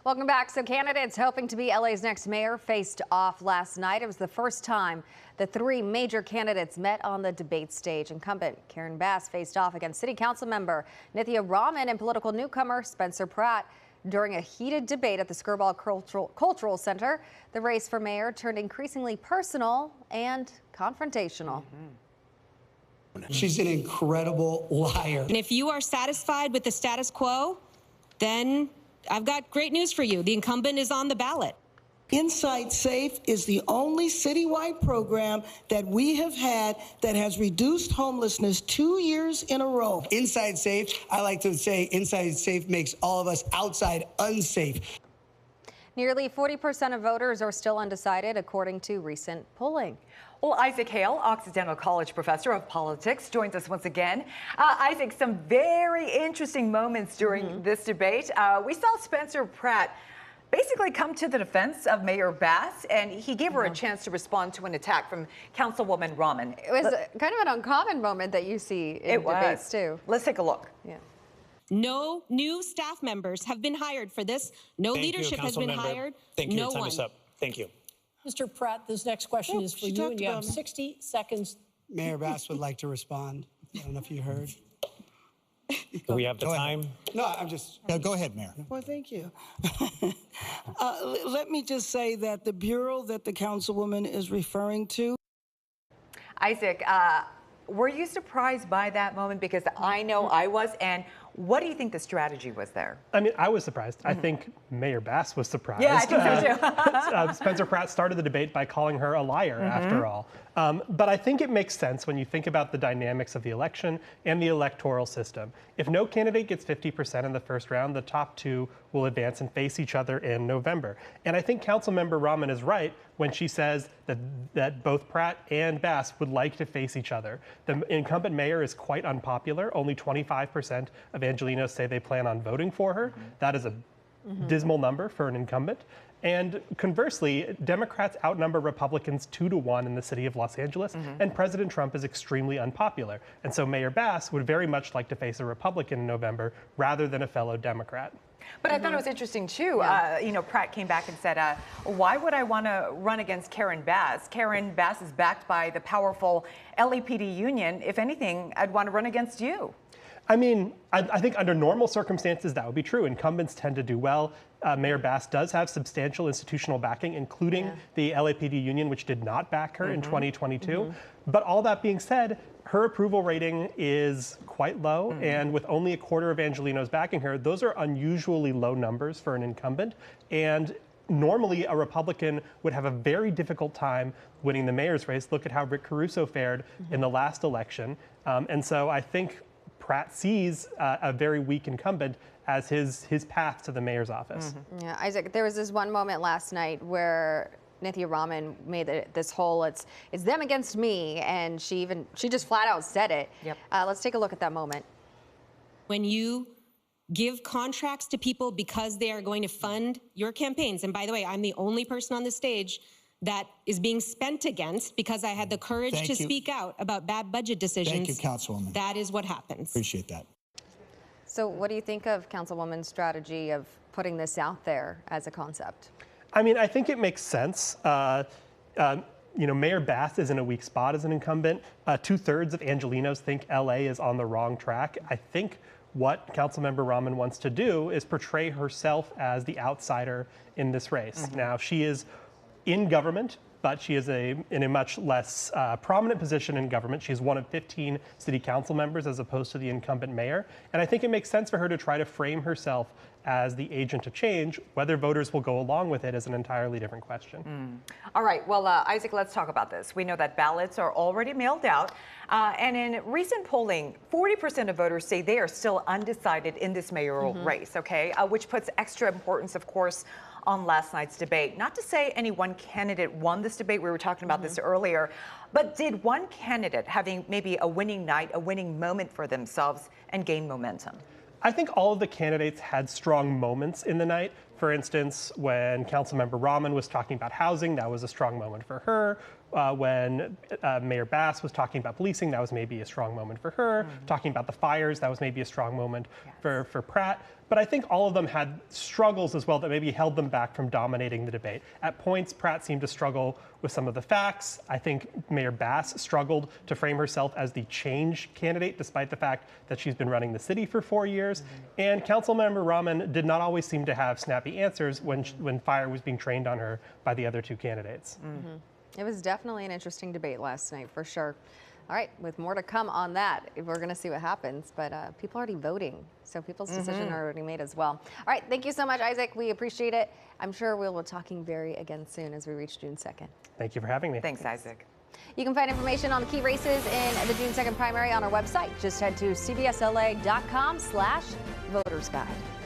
Welcome back. So candidates hoping to be LA's next mayor faced off last night. It was the first time the three major candidates met on the debate stage. Incumbent Karen Bass faced off against city council member Nithya Ramen and political newcomer Spencer Pratt during a heated debate at the Skirball Cultural Center. The race for mayor turned increasingly personal and confrontational. She's an incredible liar. And if you are satisfied with the status quo, then I've got great news for you. The incumbent is on the ballot. Inside Safe is the only citywide program that we have had that has reduced homelessness 2 years in a row. Inside Safe, I like to say Inside Safe makes all of us outside unsafe. Nearly 40% of voters are still undecided, according to recent polling. Well, Isaac Hale, Occidental College professor of politics, joins us once again. Isaac, some very interesting moments during this debate. We saw Spencer Pratt basically come to the defense of Mayor Bass, and he gave her a chance to respond to an attack from Councilwoman Ramen. It was kind of an uncommon moment that you see in debates, too. Let's take a look. Yeah. No new staff members have been hired for this. No leadership has been hired. Thank you. Your time is up. Thank you. Mr. Pratt, this next question is for you, and you have 60 seconds. Mayor Bass would like to respond. I don't know if you heard. Do we have the time? No, I'm just... No, go ahead, Mayor. Well, thank you. Let me just say that the bureau that the councilwoman is referring to... Isaac, were you surprised by that moment? Because I know I was. And what do you think the strategy was there? I mean, I was surprised. I think Mayor Bass was surprised. Yeah, I think so too. Spencer Pratt started the debate by calling her a liar, after all. But I think it makes sense when you think about the dynamics of the election and the electoral system. If no candidate gets 50% in the first round, the top two will advance and face each other in November. And I think Councilmember Ramen is right when she says that both Pratt and Bass would like to face each other. The incumbent mayor is quite unpopular. Only 25% of Angelenos say they plan on voting for her. That is a dismal number for an incumbent. And conversely, Democrats outnumber Republicans 2-1 in the city of Los Angeles, and President Trump is extremely unpopular. And so Mayor Bass would very much like to face a Republican in November rather than a fellow Democrat. But I thought it was interesting, too. You know, Pratt came back and said, why would I want to run against Karen Bass? Karen Bass is backed by the powerful LAPD union. If anything, I'd want to run against you. I mean, I think under normal circumstances, that would be true. Incumbents tend to do well. Mayor Bass does have substantial institutional backing, including the LAPD union, which did not back her in 2022. But all that being said, her approval rating is quite low, and with only a quarter of Angelenos backing her, those are unusually low numbers for an incumbent. And normally, a Republican would have a very difficult time winning the mayor's race. Look at how Rick Caruso fared in the last election. And so I think Pratt sees a very weak incumbent as his path to the mayor's office. Yeah, Isaac, there was this one moment last night where Nithya Ramen made this whole it's them against me, and she just flat out said it. Let's take a look at that moment. When you give contracts to people because they are going to fund your campaigns, and by the way, I'm the only person on the stage that is being spent against because I had the courage to speak out about bad budget decisions. Thank you, Councilwoman. That is what happens. Appreciate that. So what do you think of Councilwoman's strategy of putting this out there as a concept? I mean, I think it makes sense. You know, Mayor Bass is in a weak spot as an incumbent. 2/3 of Angelenos think LA is on the wrong track. I think what Councilmember Ramen wants to do is portray herself as the outsider in this race. Now, she is in government, but she is in a much less prominent position in government. She's one of 15 city council members as opposed to the incumbent mayor. And I think it makes sense for her to try to frame herself as the agent of change. Whether voters will go along with it is an entirely different question. All right, well, Isaac, let's talk about this. We know that ballots are already mailed out. And in recent polling, 40% of voters say they are still undecided in this mayoral race, okay? Which puts extra importance, of course, on last night's debate. Not to say any one candidate won this debate, we were talking about this earlier, but did one candidate having maybe a winning night, a winning moment for themselves and gain momentum? I think all of the candidates had strong moments in the night. For instance, when Councilmember Ramen was talking about housing, that was a strong moment for her. When Mayor Bass was talking about policing, that was maybe a strong moment for her. Talking about the fires, that was maybe a strong moment for Pratt. But I think all of them had struggles as well that maybe held them back from dominating the debate. At points, Pratt seemed to struggle with some of the facts. I think Mayor Bass struggled to frame herself as the change candidate, despite the fact that she's been running the city for 4 years. And Councilmember Ramen did not always seem to have snappy answers when fire was being trained on her by the other two candidates. It was definitely an interesting debate last night, for sure. All right, with more to come on that, we're going to see what happens. But people are already voting, so people's decisions are already made as well. All right, thank you so much, Isaac. We appreciate it. I'm sure we'll be talking very again soon as we reach June 2nd. Thank you for having me. Thanks, Isaac. You can find information on the key races in the June 2nd primary on our website. Just head to cbsla.com/votersguide.